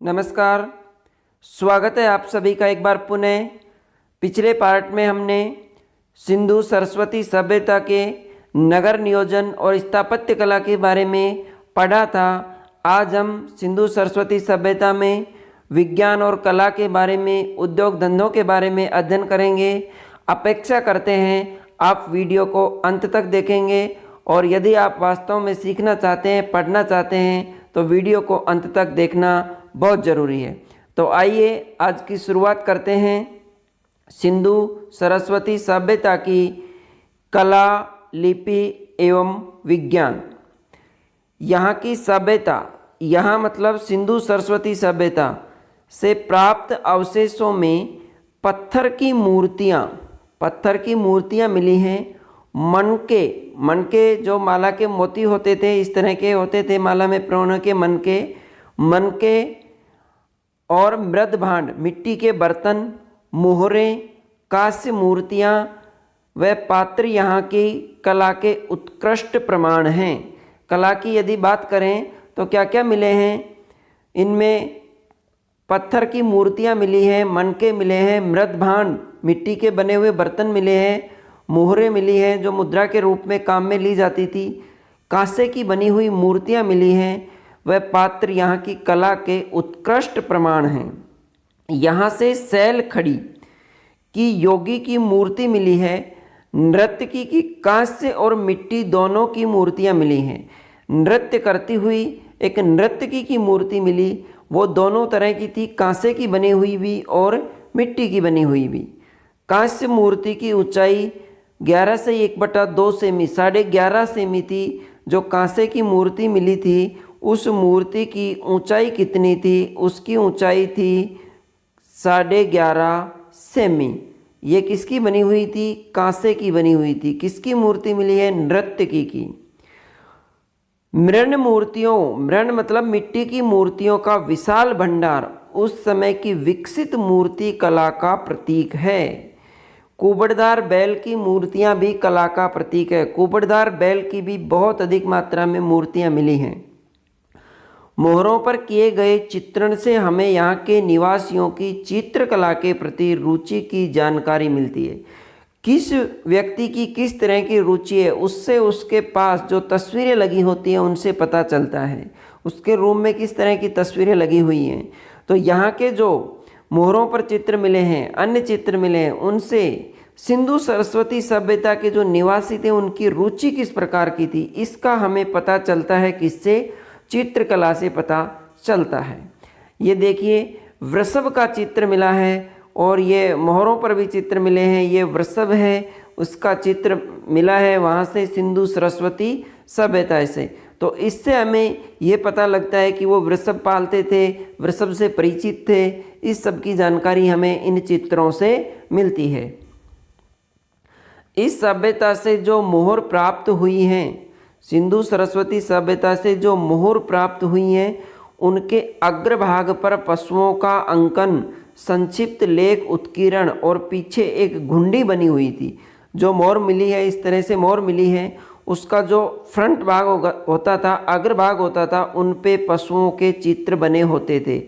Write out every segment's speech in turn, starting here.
नमस्कार। स्वागत है आप सभी का एक बार पुनः। पिछले पार्ट में हमने सिंधु सरस्वती सभ्यता के नगर नियोजन और स्थापत्य कला के बारे में पढ़ा था। आज हम सिंधु सरस्वती सभ्यता में विज्ञान और कला के बारे में, उद्योग धंधों के बारे में अध्ययन करेंगे। अपेक्षा करते हैं आप वीडियो को अंत तक देखेंगे और यदि आप वास्तव में सीखना चाहते हैं, पढ़ना चाहते हैं तो वीडियो को अंत तक देखना बहुत ज़रूरी है। तो आइए आज की शुरुआत करते हैं सिंधु सरस्वती सभ्यता की कला, लिपि एवं विज्ञान। यहाँ की सभ्यता, यहाँ मतलब सिंधु सरस्वती सभ्यता से प्राप्त अवशेषों में पत्थर की मूर्तियाँ मिली हैं। मनके जो माला के मोती होते थे, इस तरह के होते थे माला में प्रवण के मनके और मृद भांड, मिट्टी के बर्तन, मोहरें, कांस्य मूर्तियाँ व पात्र यहाँ की कला के उत्कृष्ट प्रमाण हैं। कला की यदि बात करें तो क्या क्या मिले हैं, इनमें पत्थर की मूर्तियाँ मिली हैं, मनके मिले हैं, मृद भांड मिट्टी के बने हुए बर्तन मिले हैं, मोहरें मिली हैं जो मुद्रा के रूप में काम में ली जाती थी, कांसे की बनी हुई मूर्तियाँ मिली हैं, वह पात्र यहाँ की कला के उत्कृष्ट प्रमाण हैं। यहाँ से शैल खड़ी की योगी की मूर्ति मिली है। नर्तकी की कांस्य और मिट्टी दोनों की मूर्तियाँ मिली हैं। नृत्य करती हुई एक नर्तकी की मूर्ति मिली, वो दोनों तरह की थी, कांसे की बनी हुई भी और मिट्टी की बनी हुई भी। कांस्य मूर्ति की ऊंचाई 11 से 1/2 सेमी, 11.5 सेमी थी। जो कांसे की मूर्ति मिली थी उस मूर्ति की ऊंचाई कितनी थी? उसकी ऊंचाई थी 11.5 सेमी। ये किसकी बनी हुई थी? कांसे की बनी हुई थी। किसकी मूर्ति मिली है? नर्तकी की। मृण मतलब मिट्टी की मूर्तियों का विशाल भंडार उस समय की विकसित मूर्ति कला का प्रतीक है। कुबड़दार बैल की मूर्तियां भी कला का प्रतीक है। कुबड़दार बैल की भी बहुत अधिक मात्रा में मूर्तियां मिली हैं। मोहरों पर किए गए चित्रण से हमें यहाँ के निवासियों की चित्रकला के प्रति रुचि की जानकारी मिलती है। किस व्यक्ति की किस तरह की रुचि है, उससे उसके पास जो तस्वीरें लगी होती हैं उनसे पता चलता है। उसके रूम में किस तरह की तस्वीरें लगी हुई हैं। तो यहाँ के जो मोहरों पर चित्र मिले हैं, अन्य चित्र मिले हैं, उनसे सिंधु सरस्वती सभ्यता के जो निवासी थे उनकी रुचि किस प्रकार की थी, इसका हमें पता चलता है। किससे? चित्रकला से पता चलता है। ये देखिए वृषभ का चित्र मिला है और ये मोहरों पर भी चित्र मिले हैं। ये वृषभ है, उसका चित्र मिला है वहाँ से सिंधु सरस्वती सभ्यता से। तो इससे हमें ये पता लगता है कि वो वृषभ पालते थे, वृषभ से परिचित थे। इस सब की जानकारी हमें इन चित्रों से मिलती है। इस सभ्यता से जो मोहर प्राप्त हुई हैं, सिंधु सरस्वती सभ्यता से जो मोहर प्राप्त हुई हैं, उनके अग्रभाग पर पशुओं का अंकन, संक्षिप्त लेख, उत्कीर्ण और पीछे एक घुंडी बनी हुई थी। जो मोहर मिली है, इस तरह से मोहर मिली है, उसका जो फ्रंट भाग होता था, अग्रभाग होता था, उन पे पशुओं के चित्र बने होते थे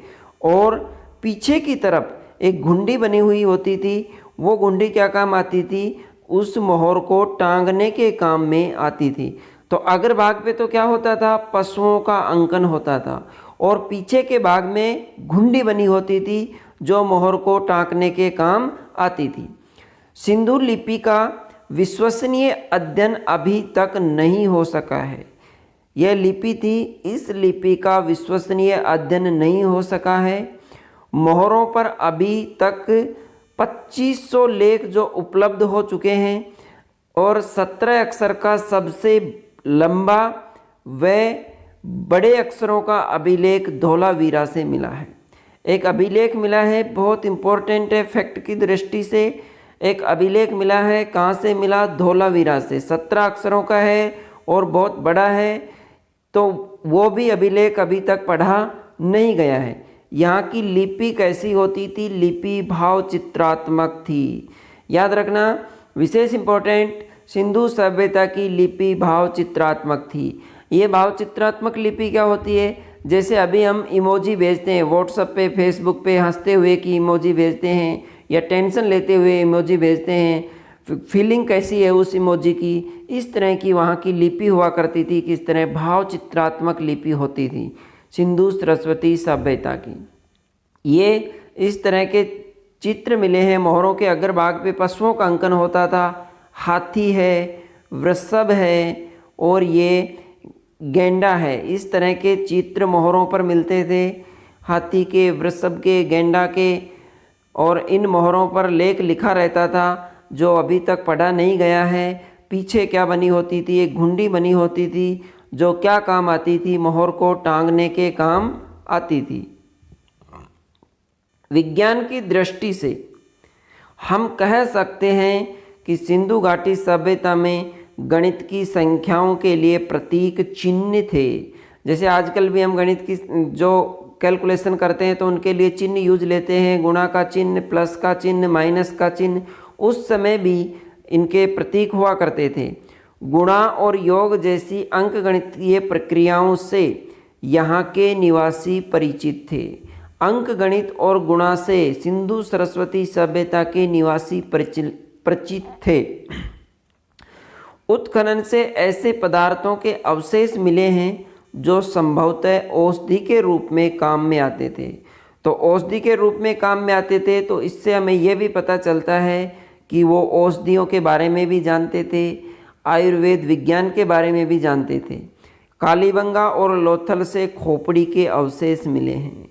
और पीछे की तरफ एक घुंडी बनी हुई होती थी। वो घुंडी क्या काम आती थी? उस मोहर को टांगने के काम में आती थी। तो अग्रभाग पे तो क्या होता था? पशुओं का अंकन होता था और पीछे के भाग में घुंडी बनी होती थी जो मोहर को टांकने के काम आती थी। सिंधु लिपि का विश्वसनीय अध्ययन अभी तक नहीं हो सका है। यह लिपि थी, इस लिपि का विश्वसनीय अध्ययन नहीं हो सका है। मोहरों पर अभी तक 2500 लेख जो उपलब्ध हो चुके हैं और 17 अक्षर का सबसे लंबा व बड़े अक्षरों का अभिलेख धौलावीरा से मिला है। एक अभिलेख मिला है, बहुत इम्पोर्टेंट है फैक्ट की दृष्टि से। एक अभिलेख मिला है, कहाँ से मिला? धौलावीरा से। 17 अक्षरों का है और बहुत बड़ा है, तो वो भी अभिलेख अभी तक पढ़ा नहीं गया है। यहाँ की लिपि कैसी होती थी? लिपि भाव चित्रात्मक थी। याद रखना, विशेष इम्पोर्टेंट, सिंधु सभ्यता की लिपि भाव चित्रात्मक थी। ये भाव चित्रात्मक लिपि क्या होती है? जैसे अभी हम इमोजी भेजते हैं व्हाट्सएप पे, फेसबुक पे हंसते हुए की इमोजी भेजते हैं, या टेंशन लेते हुए इमोजी भेजते हैं, फीलिंग कैसी है उस इमोजी की, इस तरह की वहाँ की लिपि हुआ करती थी। किस तरह भाव चित्रात्मक लिपि होती थी सिंधु सरस्वती सभ्यता की। ये इस तरह के चित्र मिले हैं। मोहरों के अग्रभाग पे पशुओं का अंकन होता था, हाथी है, वृषभ है और ये गेंडा है। इस तरह के चित्र मोहरों पर मिलते थे, हाथी के, वृषभ के, गेंडा के। और इन मोहरों पर लेख लिखा रहता था जो अभी तक पढ़ा नहीं गया है। पीछे क्या बनी होती थी, एक घुंडी बनी होती थी जो क्या काम आती थी, मोहर को टांगने के काम आती थी। विज्ञान की दृष्टि से हम कह सकते हैं कि सिंधु घाटी सभ्यता में गणित की संख्याओं के लिए प्रतीक चिन्ह थे। जैसे आजकल भी हम गणित की जो कैलकुलेशन करते हैं तो उनके लिए चिन्ह यूज लेते हैं, गुणा का चिन्ह, प्लस का चिन्ह, माइनस का चिन्ह। उस समय भी इनके प्रतीक हुआ करते थे। गुणा और योग जैसी अंकगणितीय प्रक्रियाओं से यहाँ के निवासी परिचित थे। अंक गणित और गुणा से सिंधु सरस्वती सभ्यता के निवासी परिचित थे। उत्खनन से ऐसे पदार्थों के अवशेष मिले हैं जो संभवतः औषधि के रूप में काम में आते थे। तो औषधि के रूप में काम में आते थे, तो इससे हमें यह भी पता चलता है कि वो औषधियों के बारे में भी जानते थे, आयुर्वेद विज्ञान के बारे में भी जानते थे। कालीबंगा और लोथल से खोपड़ी के अवशेष मिले हैं।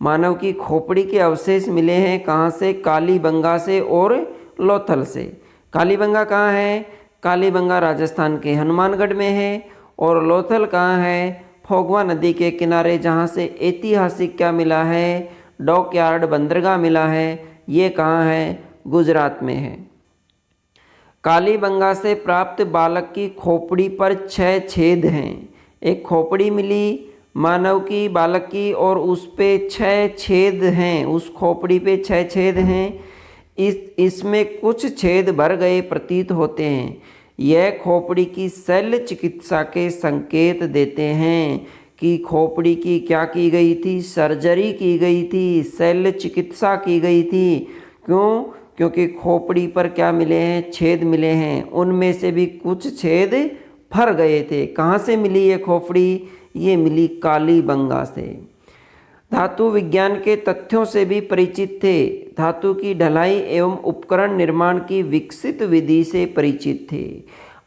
मानव की खोपड़ी के अवशेष मिले हैं कहाँ से? कालीबंगा से और लोथल से। कालीबंगा कहाँ है? कालीबंगा राजस्थान के हनुमानगढ़ में है। और लोथल कहाँ है? फोगवा नदी के किनारे, जहाँ से ऐतिहासिक क्या मिला है? डॉकयार्ड बंदरगाह मिला है। ये कहाँ है? गुजरात में है। कालीबंगा से प्राप्त बालक की खोपड़ी पर 6 छेद हैं। एक खोपड़ी मिली मानव की, बालक की, और उस पे 6 छेद हैं। उस खोपड़ी पे 6 छेद हैं। इसमें कुछ छेद भर गए प्रतीत होते हैं। यह खोपड़ी की शल्य चिकित्सा के संकेत देते हैं कि खोपड़ी की क्या की गई थी? सर्जरी की गई थी, शल्य चिकित्सा की गई थी। क्यों? क्योंकि खोपड़ी पर क्या मिले हैं? छेद मिले हैं। उनमें से भी कुछ छेद भर गए थे। कहाँ से मिली ये खोपड़ी? ये मिली कालीबंगा से। धातु विज्ञान के तथ्यों से भी परिचित थे। धातु की ढलाई एवं उपकरण निर्माण की विकसित विधि से परिचित थे।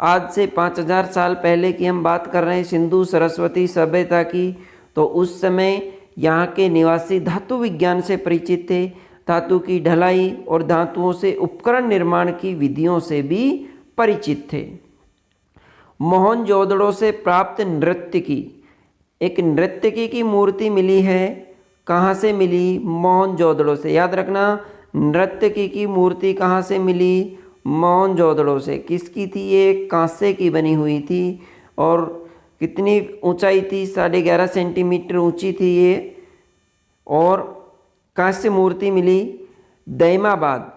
आज से 5000 साल पहले की हम बात कर रहे हैं सिंधु सरस्वती सभ्यता की, तो उस समय यहाँ के निवासी धातु विज्ञान से परिचित थे। धातु की ढलाई और धातुओं से उपकरण निर्माण की विधियों से भी परिचित थे। मोहनजोदड़ो से प्राप्त नर्तकी, एक नर्तकी की मूर्ति मिली है। कहाँ से मिली? मोहनजोदड़ो से। याद रखना, नर्तकी की मूर्ति कहाँ से मिली? मोहनजोदड़ो से। किसकी थी ये? कांसे की बनी हुई थी। और कितनी ऊंचाई थी? 11.5 सेंटीमीटर ऊंची थी ये। और कांस्य मूर्ति मिली दैमाबाद।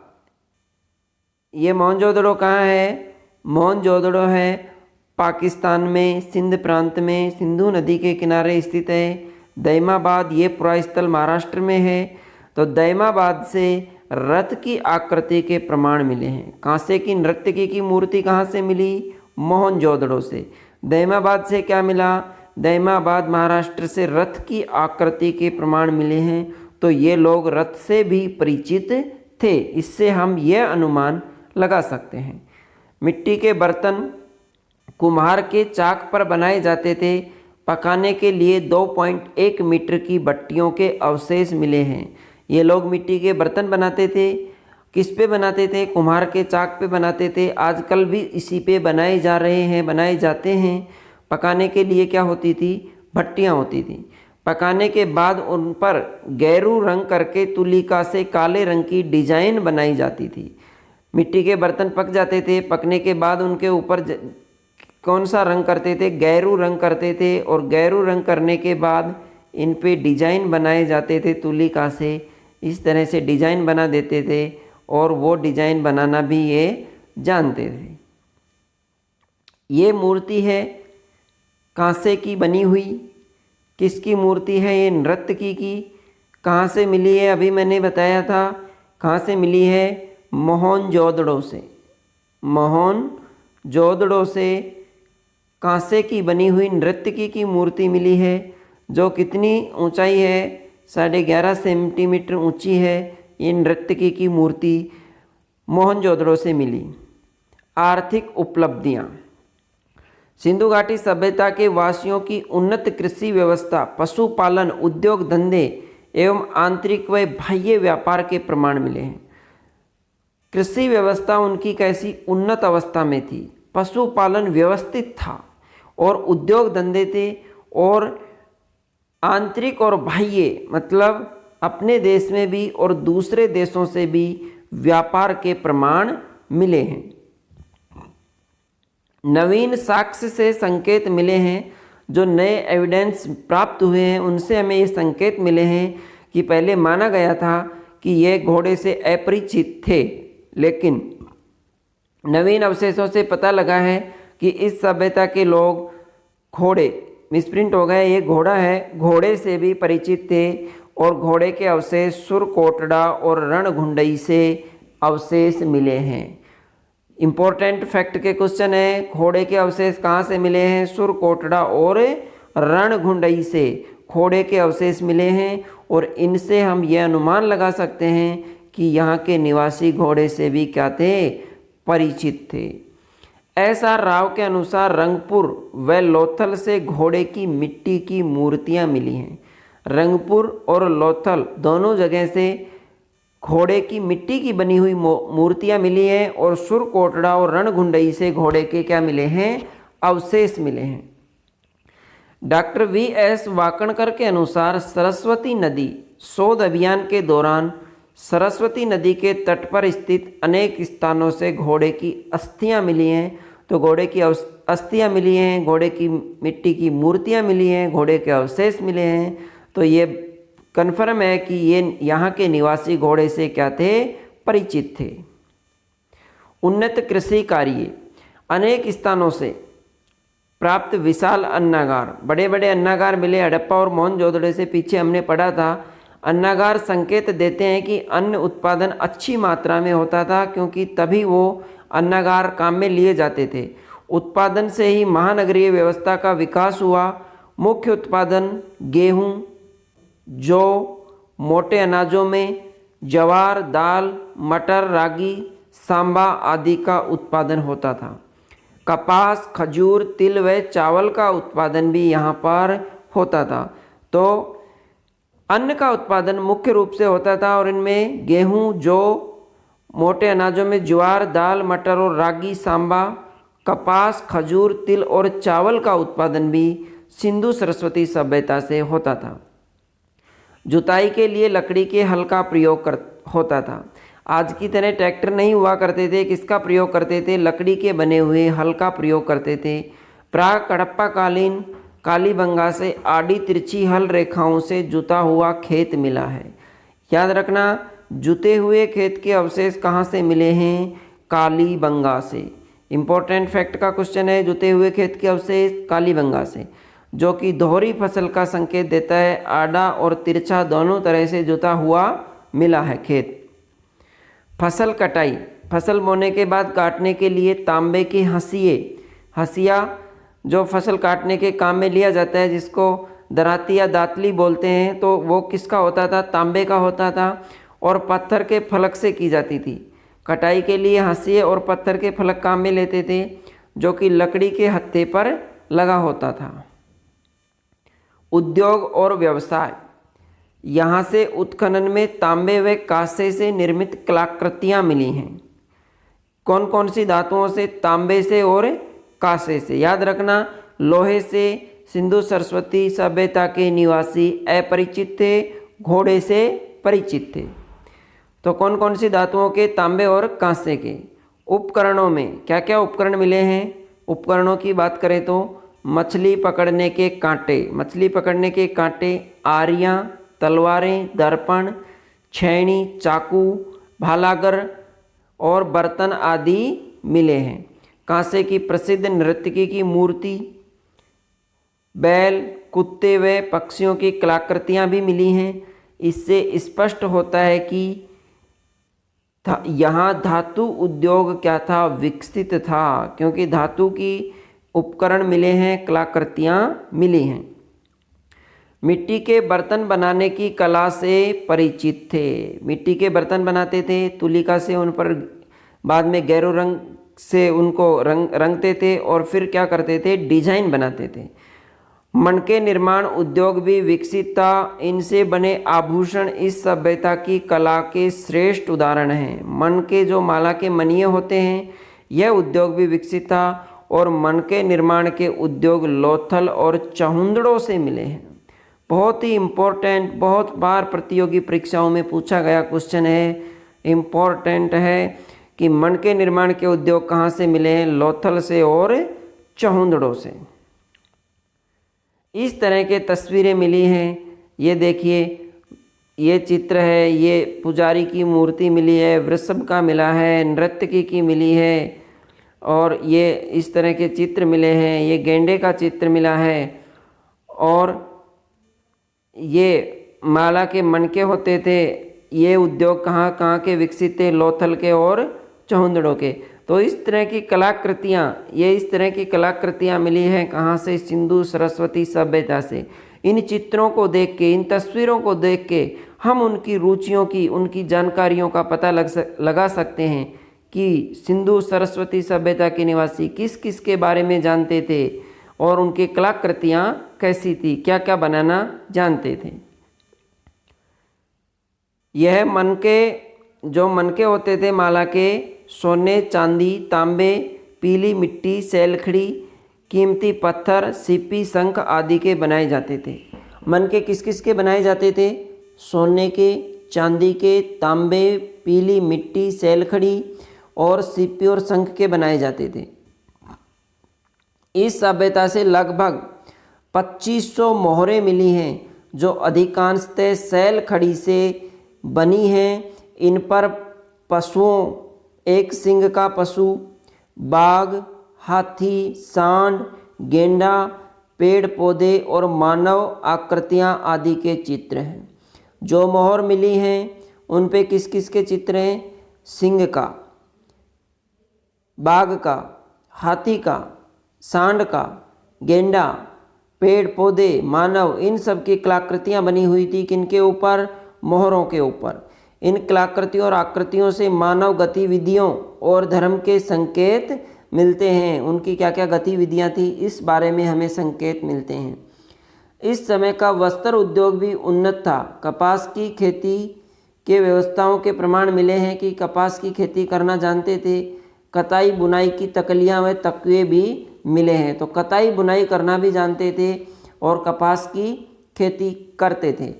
ये मोहनजोदड़ो कहाँ है? मोहनजोदड़ो है पाकिस्तान में, सिंध प्रांत में, सिंधु नदी के किनारे स्थित है। दैमाबाद ये पुरास्थल महाराष्ट्र में है। तो दैमाबाद से रथ की आकृति के प्रमाण मिले हैं। कांसे की नर्तकी की मूर्ति कहाँ से मिली? मोहनजोदड़ो से। दैमाबाद से क्या मिला? दैमाबाद महाराष्ट्र से रथ की आकृति के प्रमाण मिले हैं। तो ये लोग रथ से भी परिचित थे। इससे हम यह अनुमान लगा सकते हैं। मिट्टी के बर्तन कुम्हार के चाक पर बनाए जाते थे। पकाने के लिए 2.1 मीटर की भट्टियों के अवशेष मिले हैं। ये लोग मिट्टी के बर्तन बनाते थे। किस पे बनाते थे? कुम्हार के चाक पे बनाते थे। आजकल भी इसी पे बनाए जा रहे हैं, बनाए जाते हैं। पकाने के लिए क्या होती थी? भट्टियाँ होती थी। पकाने के बाद उन पर गैरू रंग करके तुलिका से काले रंग की डिजाइन बनाई जाती थी। मिट्टी के बर्तन पक जाते थे। पकने के बाद उनके ऊपर कौन सा रंग करते थे? गैरू रंग करते थे। और गैरू रंग करने के बाद इन पे डिजाइन बनाए जाते थे तुलिका से। इस तरह से डिजाइन बना देते थे और वो डिजाइन बनाना भी ये जानते थे। ये मूर्ति है कांसे की बनी हुई। किसकी मूर्ति है ये? नर्तकी की। कहाँ से मिली है? अभी मैंने बताया था कहाँ से मिली है, मोहनजोदड़ो से। मोहनजोदड़ो से कांसे की बनी हुई नर्तकी की मूर्ति मिली है, जो कितनी ऊंचाई है? 11.5 सेंटीमीटर ऊंची है ये नर्तकी की मूर्ति, मोहनजोदड़ो से मिली। आर्थिक उपलब्धियाँ। सिंधु घाटी सभ्यता के वासियों की उन्नत कृषि व्यवस्था, पशुपालन, उद्योग धंधे एवं आंतरिक व बाह्य व्यापार के प्रमाण मिले हैं। कृषि व्यवस्था उनकी कैसी उन्नत अवस्था में थी, पशुपालन व्यवस्थित था और उद्योग धंधे थे, और आंतरिक और बाह्य मतलब अपने देश में भी और दूसरे देशों से भी व्यापार के प्रमाण मिले हैं। नवीन साक्ष्य से संकेत मिले हैं, जो नए एविडेंस प्राप्त हुए हैं उनसे हमें ये संकेत मिले हैं कि पहले माना गया था कि ये घोड़े से अपरिचित थे, लेकिन नवीन अवशेषों से पता लगा है कि इस सभ्यता के लोग घोड़े मिसप्रिंट हो गए, ये घोड़ा है, घोड़े से भी परिचित थे, और घोड़े के अवशेष सुरकोटड़ा और रणघुंडई से अवशेष मिले हैं। इम्पोर्टेंट फैक्ट के क्वेश्चन है, घोड़े के अवशेष कहाँ से मिले हैं? सुरकोटड़ा और रणघुंडई से घोड़े के अवशेष मिले हैं, और इनसे हम ये अनुमान लगा सकते हैं कि यहाँ के निवासी घोड़े से भी क्या थे? परिचित थे। एस.आर. राव के अनुसार रंगपुर व लोथल से घोड़े की मिट्टी की मूर्तियाँ मिली हैं। रंगपुर और लोथल दोनों जगह से घोड़े की मिट्टी की बनी हुई मूर्तियाँ मिली हैं, और सुरकोटड़ा और रणघुंडई से घोड़े के क्या मिले हैं? अवशेष मिले हैं। Doctor V.S. वाकणकर के अनुसार सरस्वती नदी शोध अभियान के दौरान सरस्वती नदी के तट पर स्थित अनेक स्थानों से घोड़े की अस्थियां मिली हैं। तो घोड़े की अस्थियां मिली हैं, घोड़े की मिट्टी की मूर्तियां मिली हैं, घोड़े के अवशेष मिले हैं। तो ये कन्फर्म है कि ये यहाँ के निवासी घोड़े से क्या थे? परिचित थे। उन्नत कृषि कार्य। अनेक स्थानों से प्राप्त विशाल अन्नागार, बड़े बड़े अन्नागार मिले। हड़प्पा और मोहनजोदड़ो से पीछे हमने पढ़ा था। अन्नागार संकेत देते हैं कि अन्न उत्पादन अच्छी मात्रा में होता था, क्योंकि तभी वो अन्नागार काम में लिए जाते थे। उत्पादन से ही महानगरीय व्यवस्था का विकास हुआ। मुख्य उत्पादन गेहूं, जौ, मोटे अनाजों में ज्वार, दाल, मटर, रागी, सांबा आदि का उत्पादन होता था। कपास, खजूर, तिल व चावल का उत्पादन भी यहाँ पर होता था। तो अन्न का उत्पादन मुख्य रूप से होता था, और इनमें गेहूं, जौ, मोटे अनाजों में ज्वार, दाल, मटर और रागी, सांबा, कपास, खजूर, तिल और चावल का उत्पादन भी सिंधु सरस्वती सभ्यता से होता था। जुताई के लिए लकड़ी के हल का प्रयोग होता था। आज की तरह ट्रैक्टर नहीं हुआ करते थे। किसका प्रयोग करते थे? लकड़ी के बने हुए हल का प्रयोग करते थे। प्राग हड़प्पा कालीन कालीबंगा से आड़ी तिरछी हल रेखाओं से जुता हुआ खेत मिला है। याद रखना, जुते हुए खेत के अवशेष कहाँ से मिले हैं? कालीबंगा से। इम्पोर्टेंट फैक्ट का क्वेश्चन है, जुते हुए खेत के अवशेष कालीबंगा से, जो कि दोहरी फसल का संकेत देता है। आड़ा और तिरछा दोनों तरह से जुता हुआ मिला है खेत। फसल कटाई। फसल बोने के बाद काटने के लिए तांबे के हंसिया जो फसल काटने के काम में लिया जाता है, जिसको दराती या दातली बोलते हैं, तो वो किसका होता था? तांबे का होता था, और पत्थर के फलक से की जाती थी। कटाई के लिए हंसिए और पत्थर के फलक काम में लेते थे, जो कि लकड़ी के हत्थे पर लगा होता था। उद्योग और व्यवसाय। यहाँ से उत्खनन में तांबे व कांसे से निर्मित कलाकृतियाँ मिली हैं। कौन कौन सी धातुओं से? तांबे से और कांसे से। याद रखना, लोहे से सिंधु सरस्वती सभ्यता के निवासी अपरिचित थे, घोड़े से परिचित थे। तो कौन कौन सी धातुओं के? तांबे और कांसे के। उपकरणों में क्या क्या उपकरण मिले हैं? उपकरणों की बात करें तो मछली पकड़ने के कांटे, आरियाँ, तलवारें, दर्पण, छैनी, चाकू, भालागर और बर्तन आदि मिले हैं। कांसे की प्रसिद्ध नर्तकी की मूर्ति, बैल, कुत्ते व पक्षियों की कलाकृतियाँ भी मिली हैं। इससे स्पष्ट होता है कि यहाँ धातु उद्योग क्या था, विकसित था, क्योंकि धातु की उपकरण मिले हैं, कलाकृतियाँ मिली हैं। मिट्टी के बर्तन बनाने की कला से परिचित थे। मिट्टी के बर्तन बनाते थे, तुलिका से उन पर बाद में गैरो रंग से उनको रंगते थे और फिर क्या करते थे, डिजाइन बनाते थे। मणके निर्माण उद्योग भी विकसित था। इनसे बने आभूषण इस सभ्यता की कला के श्रेष्ठ उदाहरण हैं। मणके जो माला के मणिये होते हैं, यह उद्योग भी विकसित था और मणके निर्माण के उद्योग लोथल और चहुंदड़ों से मिले हैं। बहुत ही इम्पोर्टेंट, बहुत बार प्रतियोगी परीक्षाओं में पूछा गया क्वेश्चन है, इम्पोर्टेंट है कि मणके निर्माण के उद्योग कहाँ से मिले हैं, लोथल से और चहुंदड़ों से। इस तरह के तस्वीरें मिली हैं। ये देखिए, ये चित्र है, ये पुजारी की मूर्ति मिली है, वृषभ का मिला है, नर्तकी की मिली है और ये इस तरह के चित्र मिले हैं। ये गेंडे का चित्र मिला है और ये माला के मणके होते थे। ये उद्योग कहाँ कहाँ के विकसित थे, लोथल के और चहुंदड़ों के। तो इस तरह की कलाकृतियाँ, ये इस तरह की कलाकृतियाँ मिली हैं कहाँ से, सिंधु सरस्वती सभ्यता से। इन चित्रों को देख के, इन तस्वीरों को देख के हम उनकी रुचियों की, उनकी जानकारियों का पता लगा सकते हैं कि सिंधु सरस्वती सभ्यता के निवासी किस किस के बारे में जानते थे और उनकी कलाकृतियाँ कैसी थी, क्या क्या बनाना जानते थे। यह मनके, जो मनके होते थे माला के, सोने, चांदी, तांबे, पीली मिट्टी, सैलखड़ी, कीमती पत्थर, सीपी, शंख आदि के बनाए जाते थे। मनके किस किस के बनाए जाते थे? सोने के, चांदी के, तांबे, पीली मिट्टी, सैलखड़ी और सीपी और शंख के बनाए जाते थे। इस सभ्यता से लगभग 2500 मोहरें मिली हैं जो अधिकांशतः सैलखड़ी से बनी हैं। इन पर पशुओं, एक सिंग का पशु, बाघ, हाथी, सांड, गेंडा, पेड़ पौधे और मानव आकृतियाँ आदि के चित्र हैं। जो मोहर मिली हैं उन पे किस किस के चित्र हैं? सिंह का, बाघ का, हाथी का, सांड का, गेंडा, पेड़ पौधे, मानव, इन सब की कलाकृतियाँ बनी हुई थी। किनके ऊपर? मोहरों के ऊपर। इन कलाकृतियों और आकृतियों से मानव गतिविधियों और धर्म के संकेत मिलते हैं। उनकी क्या क्या गतिविधियाँ थी, इस बारे में हमें संकेत मिलते हैं। इस समय का वस्त्र उद्योग भी उन्नत था। कपास की खेती के व्यवस्थाओं के प्रमाण मिले हैं कि कपास की खेती करना जानते थे। कताई बुनाई की तकलियाँ व तकवे भी मिले हैं। तो कताई बुनाई करना भी जानते थे और कपास की खेती करते थे।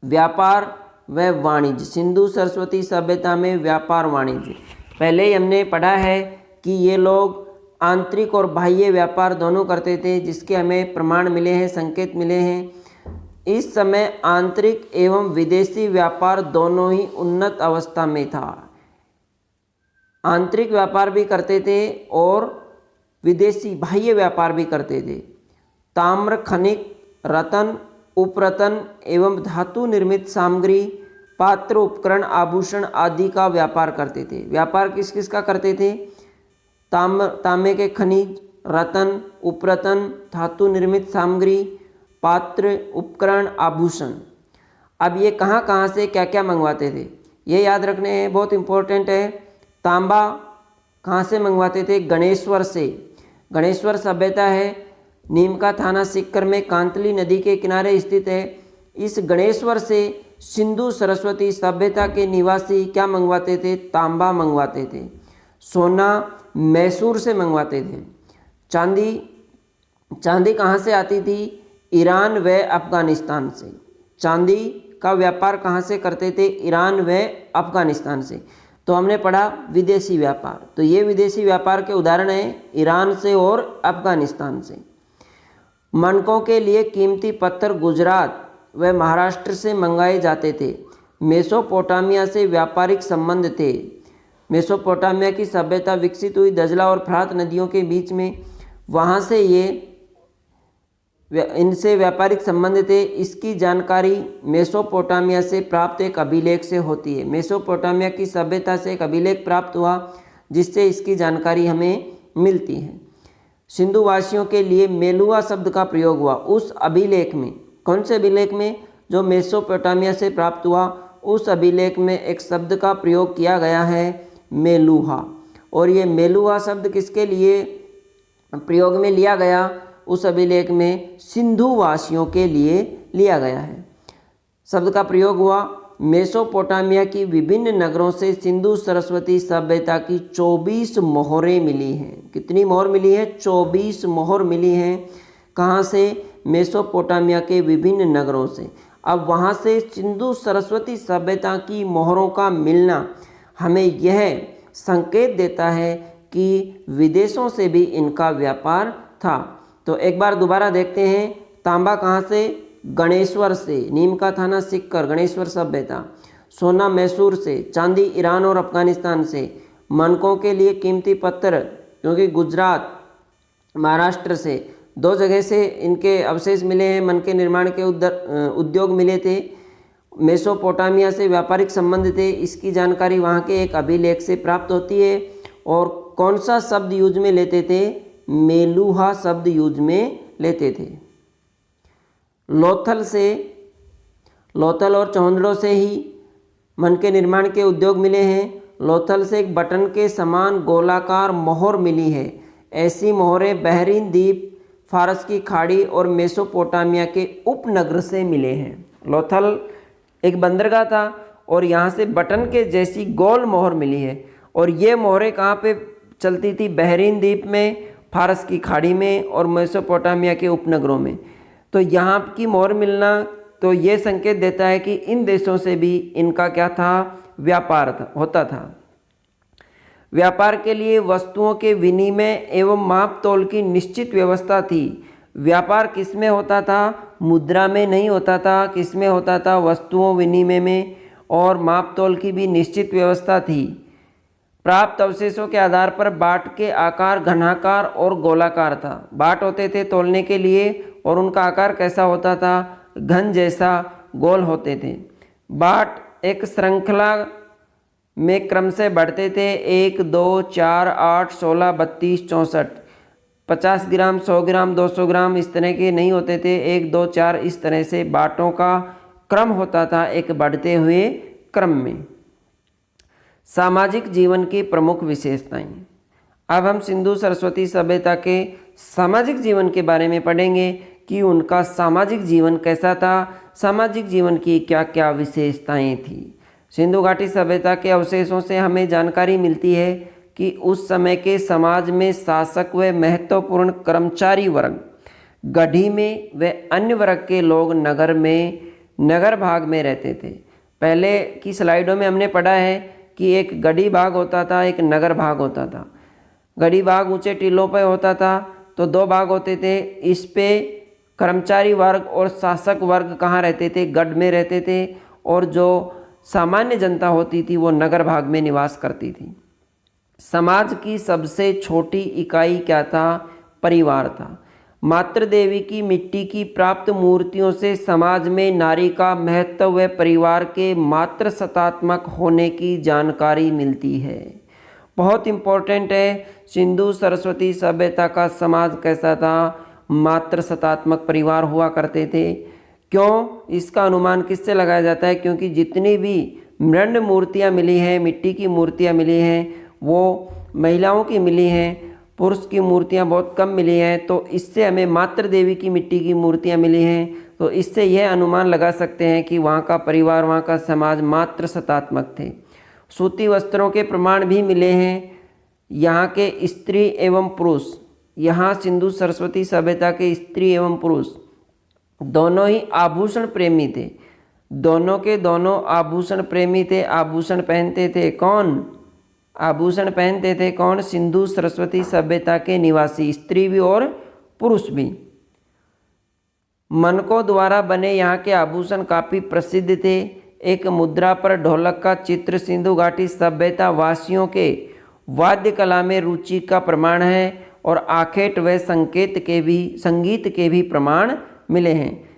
व्यापार व वाणिज्य, सिंधु सरस्वती सभ्यता में व्यापार वाणिज्य, पहले ही हमने पढ़ा है कि ये लोग आंतरिक और बाह्य व्यापार दोनों करते थे, जिसके हमें प्रमाण मिले हैं, संकेत मिले हैं। इस समय आंतरिक एवं विदेशी व्यापार दोनों ही उन्नत अवस्था में था। आंतरिक व्यापार भी करते थे और विदेशी बाह्य व्यापार भी करते थे। ताम्र, खनिक, रत्न, उपरत्न एवं धातु निर्मित सामग्री, पात्र, उपकरण, आभूषण आदि का व्यापार करते थे। व्यापार किस किस का करते थे? तांबे के खनिज, रत्न, उपरत्न, धातु निर्मित सामग्री, पात्र, उपकरण, आभूषण। अब ये कहाँ कहाँ से क्या क्या मंगवाते थे, ये याद रखने हैं, बहुत इंपॉर्टेंट है। तांबा कहाँ से मंगवाते थे? गणेश्वर से। गणेश्वर सभ्यता है, नीम का थाना सीकर में कांतली नदी के किनारे स्थित है। इस गणेश्वर से सिंधु सरस्वती सभ्यता के निवासी क्या मंगवाते थे? तांबा मंगवाते थे। सोना मैसूर से मंगवाते थे। चांदी कहाँ से आती थी? ईरान व अफगानिस्तान से। चांदी का व्यापार कहाँ से करते थे? ईरान व अफगानिस्तान से। तो हमने पढ़ा विदेशी व्यापार, तो ये विदेशी व्यापार के उदाहरण हैं ईरान से और अफगानिस्तान से। मनकों के लिए कीमती पत्थर गुजरात व महाराष्ट्र से मंगाए जाते थे। मेसोपोटामिया से व्यापारिक संबंध थे। मेसोपोटामिया की सभ्यता विकसित हुई दजला और फ्रात नदियों के बीच में। वहाँ से ये इनसे व्यापारिक संबंध थे, इसकी जानकारी मेसोपोटामिया से प्राप्त एक अभिलेख से होती है। मेसोपोटामिया की सभ्यता से एक अभिलेख प्राप्त हुआ जिससे इसकी जानकारी हमें मिलती है। सिंधु वासियों के लिए मेलुआ शब्द का प्रयोग हुआ उस अभिलेख में। कौन से अभिलेख में? जो मेसोपोटामिया से प्राप्त हुआ उस अभिलेख में एक शब्द का प्रयोग किया गया है, मेलुहा। और ये मेलुहा शब्द किसके लिए प्रयोग में लिया गया? उस अभिलेख में सिंधु वासियों के लिए लिया गया है। शब्द का प्रयोग हुआ। मेसोपोटामिया की विभिन्न नगरों से सिंधु सरस्वती सभ्यता की 24 मोहरें मिली हैं। कितनी मोहर मिली है? 24 मोहर मिली हैं। कहाँ से? मेसोपोटामिया के विभिन्न नगरों से। अब वहाँ से सिंधु सरस्वती सभ्यता की मोहरों का मिलना हमें यह संकेत देता है कि विदेशों से भी इनका व्यापार था। तो एक बार दोबारा देखते हैं। तांबा कहाँ से? गणेश्वर से। नीम का थाना सिक्कर, गणेश्वर सभ्यता। सोना मैसूर से। चांदी ईरान और अफगानिस्तान से। मनकों के लिए कीमती पत्थर क्योंकि गुजरात, महाराष्ट्र से 2 जगह से इनके अवशेष मिले हैं। मन के निर्माण के उद्योग मिले थे। मेसोपोटामिया से व्यापारिक संबंध थे, इसकी जानकारी वहाँ के एक अभिलेख से प्राप्त होती है। और कौन सा शब्द यूज में लेते थे? मेलुहा शब्द यूज में लेते थे। लोथल से, लोथल और चौंदड़ों से ही मन के निर्माण के उद्योग मिले हैं। लोथल से एक बटन के समान गोलाकार मोहर मिली है। ऐसी मोहरें बहरीन द्वीप, फारस की खाड़ी और मेसोपोटामिया के उपनगर से मिले हैं। लोथल एक बंदरगाह था और यहाँ से बटन के जैसी गोल मोहर मिली है। और ये मोहरें कहाँ पे चलती थी? बहरीन द्वीप में, फारस की खाड़ी में और मेसोपोटामिया के उपनगरों में। तो यहाँ की मोहर मिलना तो ये संकेत देता है कि इन देशों से भी इनका क्या था? व्यापार होता था। व्यापार के लिए वस्तुओं के विनिमय एवं माप तोल की निश्चित व्यवस्था थी। व्यापार किस में होता था? मुद्रा में नहीं होता था। किस में होता था? वस्तुओं विनिमय में। और माप तोल की भी निश्चित व्यवस्था थी। प्राप्त अवशेषों के आधार पर बाट के आकार घनाकार और गोलाकार था। बाट होते थे तोलने के लिए और उनका आकार कैसा होता था? घन जैसा गोल होते थे। बाट एक श्रृंखला में क्रम से बढ़ते थे। 1, 2, 4, 8, 16, 32, 64, 50 ग्राम, 100 ग्राम, 200 ग्राम इस तरह के नहीं होते थे। 1, 2, 4 इस तरह से बाटों का क्रम होता था एक बढ़ते हुए क्रम में। सामाजिक जीवन की प्रमुख विशेषताएं। अब हम सिंधु सरस्वती सभ्यता के सामाजिक जीवन के बारे में पढ़ेंगे कि उनका सामाजिक जीवन कैसा था, सामाजिक जीवन की क्या क्या विशेषताएं थी। सिंधु घाटी सभ्यता के अवशेषों से हमें जानकारी मिलती है कि उस समय के समाज में शासक व महत्वपूर्ण कर्मचारी वर्ग, गढ़ी में व अन्य वर्ग के लोग नगर भाग में रहते थे। पहले की स्लाइडों में हमने पढ़ा है कि एक गढ़ी भाग होता था, एक नगर भाग होता था। गढ़ी भाग ऊंचे टीलों पर होता था तो 2 भाग होते थे। इस पे कर्मचारी वर्ग और शासक वर्ग कहाँ रहते थे? गढ़ में रहते थे। और जो सामान्य जनता होती थी वो नगर भाग में निवास करती थी। समाज की सबसे छोटी इकाई क्या था? परिवार था। मातृ देवी की मिट्टी की प्राप्त मूर्तियों से समाज में नारी का महत्व व परिवार के मातृ सत्तात्मक होने की जानकारी मिलती है। बहुत इम्पोर्टेंट है। सिंधु सरस्वती सभ्यता का समाज कैसा था? मातृ सत्तात्मक परिवार हुआ करते थे। क्यों? इसका अनुमान किससे लगाया जाता है? क्योंकि जितनी भी मृण्मय मूर्तियाँ मिली हैं, मिट्टी की मूर्तियाँ मिली हैं, वो महिलाओं की मिली हैं, पुरुष की मूर्तियाँ बहुत कम मिली हैं। तो इससे हमें मातृ देवी की मिट्टी की मूर्तियाँ मिली हैं। तो इससे यह अनुमान लगा सकते हैं कि वहाँ का परिवार, वहाँ का समाज मातृ सत्तात्मक थे। सूती वस्त्रों के प्रमाण भी मिले हैं। यहाँ के स्त्री एवं पुरुष, यहाँ सिंधु सरस्वती सभ्यता के स्त्री एवं पुरुष दोनों ही आभूषण प्रेमी थे। दोनों के दोनों आभूषण प्रेमी थे। आभूषण पहनते थे कौन? आभूषण पहनते थे कौन? सिंधु सरस्वती सभ्यता के निवासी, स्त्री भी और पुरुष भी। मनकों द्वारा बने यहाँ के आभूषण काफ़ी प्रसिद्ध थे। एक मुद्रा पर ढोलक का चित्र सिंधु घाटी सभ्यता वासियों के वाद्य कला में रुचि का प्रमाण है। और आखेट व संगीत के भी प्रमाण मिले हैं।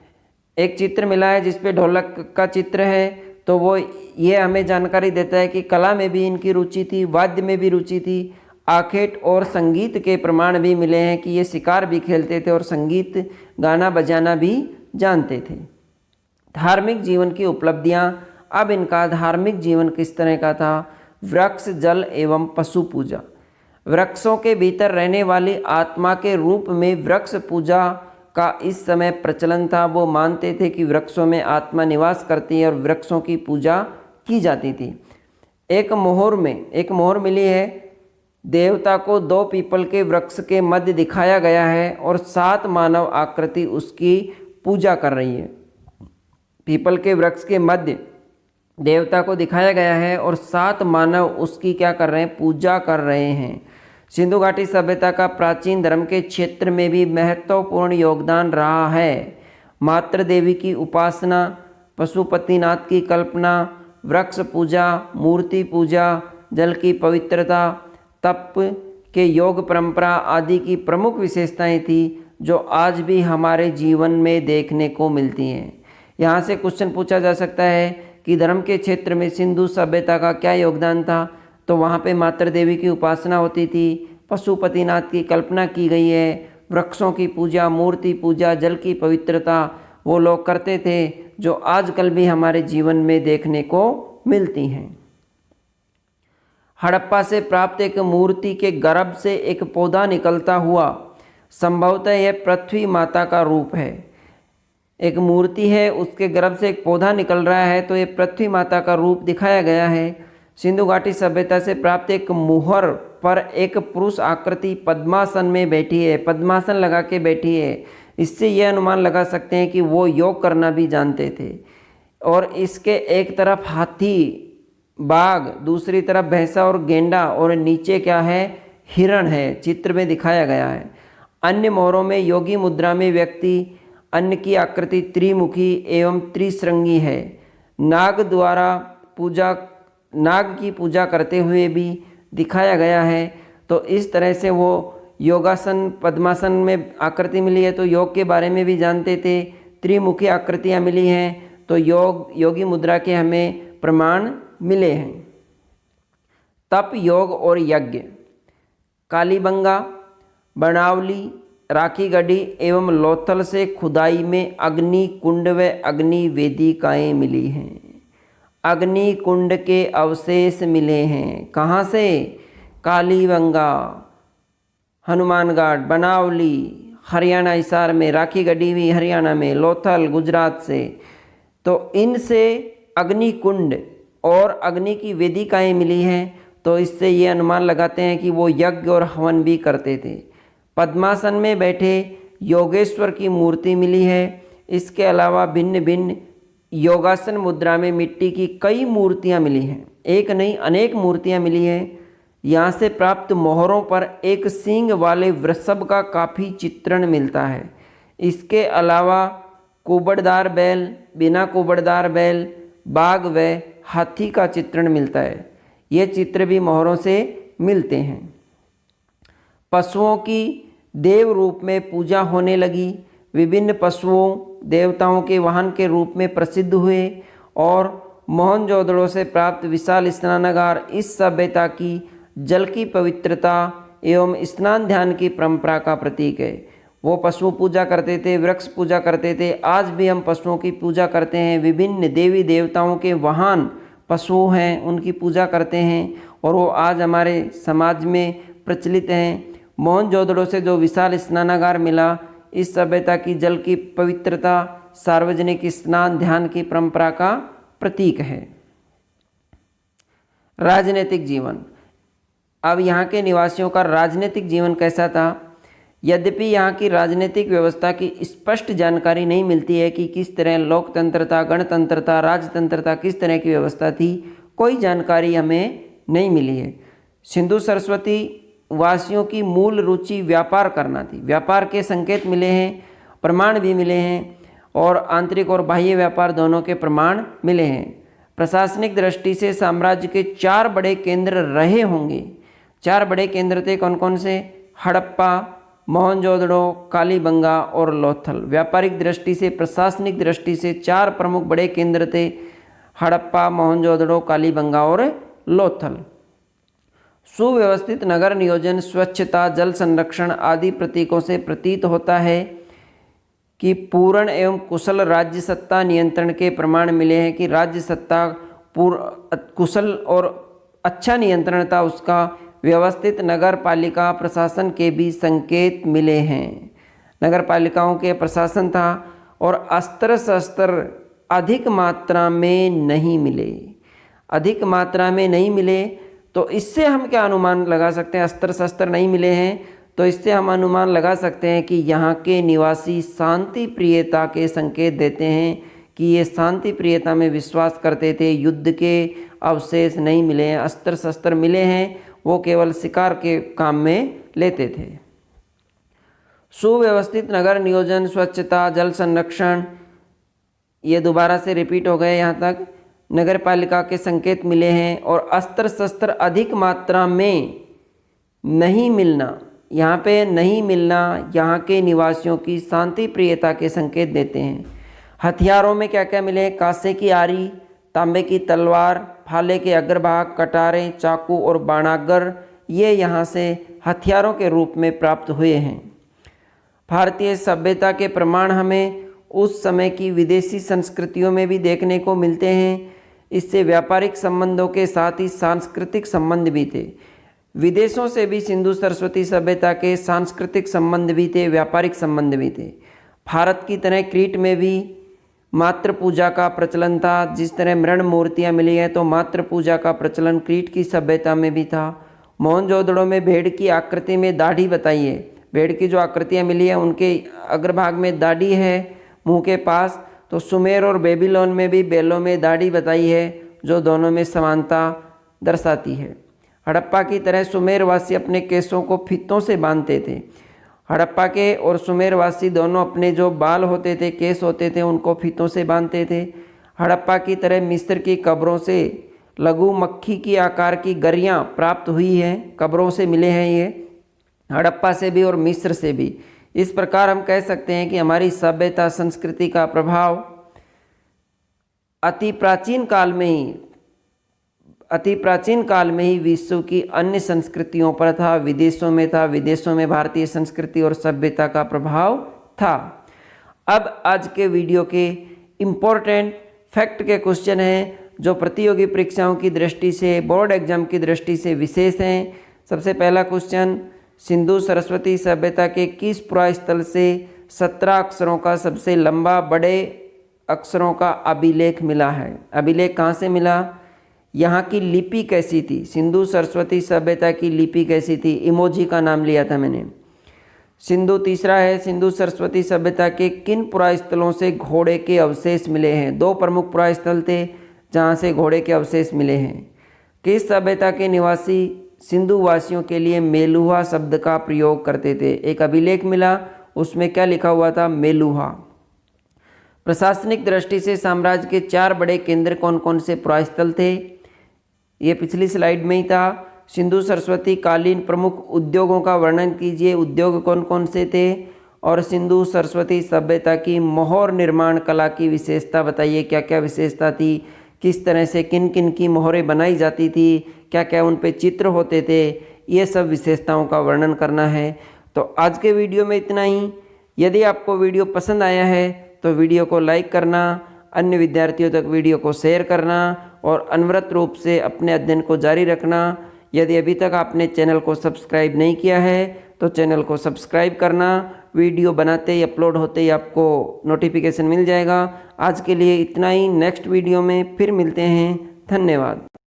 एक चित्र मिला है जिस पे ढोलक का चित्र है, तो वो ये हमें जानकारी देता है कि कला में भी इनकी रुचि थी, वाद्य में भी रुचि थी। आखेट और संगीत के प्रमाण भी मिले हैं कि ये शिकार भी खेलते थे और संगीत गाना बजाना भी जानते थे। धार्मिक जीवन की उपलब्धियाँ। अब इनका धार्मिक जीवन किस तरह का था? वृक्ष, जल एवं पशु पूजा। वृक्षों के भीतर रहने वाली आत्मा के रूप में वृक्ष पूजा का इस समय प्रचलन था। वो मानते थे कि वृक्षों में आत्मा निवास करती है और वृक्षों की पूजा की जाती थी। एक मोहर मिली है। देवता को 2 पीपल के वृक्ष के मध्य दिखाया गया है और 7 मानव आकृति उसकी पूजा कर रही है। पीपल के वृक्ष के मध्य देवता को दिखाया गया है और 7 मानव उसकी क्या कर रहे हैं? पूजा कर रहे हैं। सिंधु घाटी सभ्यता का प्राचीन धर्म के क्षेत्र में भी महत्वपूर्ण योगदान रहा है। मातृ देवी की उपासना, पशुपतिनाथ की कल्पना, वृक्ष पूजा, मूर्ति पूजा, जल की पवित्रता, तप के योग परंपरा आदि की प्रमुख विशेषताएं थी जो आज भी हमारे जीवन में देखने को मिलती हैं। यहाँ से क्वेश्चन पूछा जा सकता है कि धर्म के क्षेत्र में सिंधु सभ्यता का क्या योगदान था? तो वहाँ पे मातृ देवी की उपासना होती थी, पशुपतिनाथ की कल्पना की गई है, वृक्षों की पूजा, मूर्ति पूजा, जल की पवित्रता वो लोग करते थे जो आजकल भी हमारे जीवन में देखने को मिलती हैं। हड़प्पा से प्राप्त एक मूर्ति के गर्भ से एक पौधा निकलता हुआ, संभवतः यह पृथ्वी माता का रूप है। एक मूर्ति है, उसके गर्भ से एक पौधा निकल रहा है, तो ये पृथ्वी माता का रूप दिखाया गया है। सिंधु घाटी सभ्यता से प्राप्त एक मुहर पर एक पुरुष आकृति पद्मासन में बैठी है, पद्मासन लगा के बैठी है। इससे यह अनुमान लगा सकते हैं कि वो योग करना भी जानते थे। और इसके एक तरफ हाथी, बाघ, दूसरी तरफ भैंसा और गेंडा, और नीचे क्या है? हिरण है, चित्र में दिखाया गया है। अन्य मोहरों में योगी मुद्रा में व्यक्ति, अन्य की आकृति त्रिमुखी एवं त्रिश्रंगी है। नाग की पूजा करते हुए भी दिखाया गया है। तो इस तरह से वो योगासन, पद्मासन में आकृति मिली है तो योग के बारे में भी जानते थे। त्रिमुखी आकृतियाँ मिली हैं तो योगी मुद्रा के हमें प्रमाण मिले हैं। तप, योग और यज्ञ। कालीबंगा, बनावली, राखीगढ़ी एवं लोथल से खुदाई में अग्नि कुंड व अग्नि वेदिकाएँ मिली हैं। अग्नि कुंड के अवशेष मिले हैं। कहाँ से? कालीबंगा, हनुमानगढ़, बनावली हरियाणा हिसार में, राखीगढ़ी भी हरियाणा में, लोथल गुजरात से। तो इनसे अग्नि कुंड और अग्नि की वेदिकाएँ मिली हैं। तो इससे ये अनुमान लगाते हैं कि वो यज्ञ और हवन भी करते थे। पद्मासन में बैठे योगेश्वर की मूर्ति मिली है। इसके अलावा भिन्न भिन्न योगासन मुद्रा में मिट्टी की कई मूर्तियां मिली हैं। एक नहीं, अनेक मूर्तियां मिली हैं। यहाँ से प्राप्त मोहरों पर एक सींग वाले वृषभ का काफ़ी चित्रण मिलता है। इसके अलावा कुबड़दार बैल, बिना कुबड़दार बैल, बाघ व हाथी का चित्रण मिलता है। ये चित्र भी मोहरों से मिलते हैं। पशुओं की देव रूप में पूजा होने लगी। विभिन्न पशुओं देवताओं के वाहन के रूप में प्रसिद्ध हुए और मोहनजोदड़ो से प्राप्त विशाल स्नानागार इस सभ्यता की जल की पवित्रता एवं स्नान ध्यान की परंपरा का प्रतीक है। वो पशु पूजा करते थे, वृक्ष पूजा करते थे। आज भी हम पशुओं की पूजा करते हैं। विभिन्न देवी देवताओं के वाहन पशु हैं, उनकी पूजा करते हैं और वो आज हमारे समाज में प्रचलित हैं। मोहनजोदड़ो से जो विशाल स्नानागार मिला, इस सभ्यता की जल की पवित्रता, सार्वजनिक स्नान ध्यान की परंपरा का प्रतीक है। राजनीतिक जीवन। अब यहाँ के निवासियों का राजनीतिक जीवन कैसा था? यद्यपि यहाँ की राजनीतिक व्यवस्था की स्पष्ट जानकारी नहीं मिलती है कि किस तरह लोकतंत्रता, गणतंत्रता, राजतंत्रता किस तरह की व्यवस्था थी, कोई जानकारी हमें नहीं मिली है। सिंधु सरस्वती वासियों की मूल रुचि व्यापार करना थी। व्यापार के संकेत मिले हैं, प्रमाण भी मिले हैं और आंतरिक और बाह्य व्यापार दोनों के प्रमाण मिले हैं। प्रशासनिक दृष्टि से साम्राज्य के 4 बड़े केंद्र रहे होंगे। 4 बड़े केंद्र थे कौन कौन से? हड़प्पा, मोहनजोदड़ो, कालीबंगा और लोथल। व्यापारिक दृष्टि से, प्रशासनिक दृष्टि से 4 प्रमुख बड़े केंद्र थे, हड़प्पा, मोहनजोदड़ो, कालीबंगा और लोथल। सुव्यवस्थित नगर नियोजन, स्वच्छता, जल संरक्षण आदि प्रतीकों से प्रतीत होता है कि पूर्ण एवं कुशल राज्य सत्ता नियंत्रण के प्रमाण मिले हैं कि राज्य सत्ता कुशल और अच्छा नियंत्रण था उसका। व्यवस्थित नगर पालिका प्रशासन के भी संकेत मिले हैं। नगर पालिकाओं के प्रशासन था और अस्त्र शस्त्र अधिक मात्रा में नहीं मिले। अधिक मात्रा में नहीं मिले तो इससे हम क्या अनुमान लगा सकते हैं? अस्त्र शस्त्र नहीं मिले हैं तो इससे हम अनुमान लगा सकते हैं कि यहाँ के निवासी शांति प्रियता के संकेत देते हैं कि ये शांति प्रियता में विश्वास करते थे। युद्ध के अवशेष नहीं मिले हैं, अस्त्र शस्त्र मिले हैं, वो केवल शिकार के काम में लेते थे। सुव्यवस्थित नगर नियोजन, स्वच्छता, जल संरक्षण, ये दोबारा से रिपीट हो गए यहाँ तक। नगर पालिका के संकेत मिले हैं और अस्त्र शस्त्र अधिक मात्रा में नहीं मिलना, यहाँ पे नहीं मिलना यहाँ के निवासियों की शांति प्रियता के संकेत देते हैं। हथियारों में क्या क्या मिले? कांसे की आरी, तांबे की तलवार, भाले के अग्रभाग, कटारें, चाकू और बाणागर, ये यहाँ से हथियारों के रूप में प्राप्त हुए हैं। भारतीय सभ्यता के प्रमाण हमें उस समय की विदेशी संस्कृतियों में भी देखने को मिलते हैं। इससे व्यापारिक संबंधों के साथ ही सांस्कृतिक संबंध भी थे। विदेशों से भी सिंधु सरस्वती सभ्यता के सांस्कृतिक संबंध भी थे, व्यापारिक संबंध भी थे। भारत की तरह क्रीट में भी मातृ पूजा का प्रचलन था। जिस तरह मृण मूर्तियाँ मिली हैं तो मातृ पूजा का प्रचलन क्रीट की सभ्यता में भी था। मोहनजोदड़ो में भेड़ की आकृति में दाढ़ी बताई है। भेड़ की जो आकृतियाँ मिली हैं उनके अग्रभाग में दाढ़ी है मुंह के पास। तो सुमेर और बेबीलोन में भी बैलों में दाढ़ी बताई है जो दोनों में समानता दर्शाती है। हड़प्पा की तरह सुमेरवासी अपने केसों को फीतों से बांधते थे। हड़प्पा के और सुमेरवासी दोनों अपने जो बाल होते थे, केस होते थे, उनको फीतों से बांधते थे। हड़प्पा की तरह मिस्र की कब्रों से लघु मक्खी की आकार की गरियाँ प्राप्त हुई हैं, कब्रों से मिले हैं ये, हड़प्पा से भी और मिस्र से भी। इस प्रकार हम कह सकते हैं कि हमारी सभ्यता संस्कृति का प्रभाव अति प्राचीन काल में ही विश्व की अन्य संस्कृतियों पर था, विदेशों में था। विदेशों में भारतीय संस्कृति और सभ्यता का प्रभाव था। अब आज के वीडियो के इम्पोर्टेंट फैक्ट के क्वेश्चन हैं जो प्रतियोगी परीक्षाओं की दृष्टि से, बोर्ड एग्जाम की दृष्टि से विशेष हैं। सबसे पहला क्वेश्चन, सिंधु सरस्वती सभ्यता के किस पुरास्थल से 17 अक्षरों का सबसे लंबा बड़े अक्षरों का अभिलेख मिला है? अभिलेख कहाँ से मिला? यहाँ की लिपि कैसी थी? सिंधु सरस्वती सभ्यता की लिपि कैसी थी? इमोजी का नाम लिया था मैंने। तीसरा है, सिंधु सरस्वती सभ्यता के किन पुरास्थलों से घोड़े के अवशेष मिले हैं? 2 प्रमुख पुरास्थल थे जहाँ से घोड़े के अवशेष मिले हैं। किस सभ्यता के निवासी सिंधु वासियों के लिए मेलुहा शब्द का प्रयोग करते थे? एक अभिलेख मिला, उसमें क्या लिखा हुआ था? मेलुहा। प्रशासनिक दृष्टि से साम्राज्य के 4 बड़े केंद्र कौन कौन से पुरास्थल थे? ये पिछली स्लाइड में ही था। सिंधु सरस्वती कालीन प्रमुख उद्योगों का वर्णन कीजिए। उद्योग कौन कौन से थे? और सिंधु सरस्वती सभ्यता की मोहर निर्माण कला की विशेषता बताइए, क्या क्या विशेषता थी? किस तरह से किन किन की मोहरें बनाई जाती थी? क्या क्या उन पे चित्र होते थे? ये सब विशेषताओं का वर्णन करना है। तो आज के वीडियो में इतना ही। यदि आपको वीडियो पसंद आया है तो वीडियो को लाइक करना, अन्य विद्यार्थियों तक वीडियो को शेयर करना और अनवरत रूप से अपने अध्ययन को जारी रखना। यदि अभी तक आपने चैनल को सब्सक्राइब नहीं किया है तो चैनल को सब्सक्राइब करना। वीडियो बनाते ही, अपलोड होते ही आपको नोटिफिकेशन मिल जाएगा। आज के लिए इतना ही। नेक्स्ट वीडियो में फिर मिलते हैं। धन्यवाद।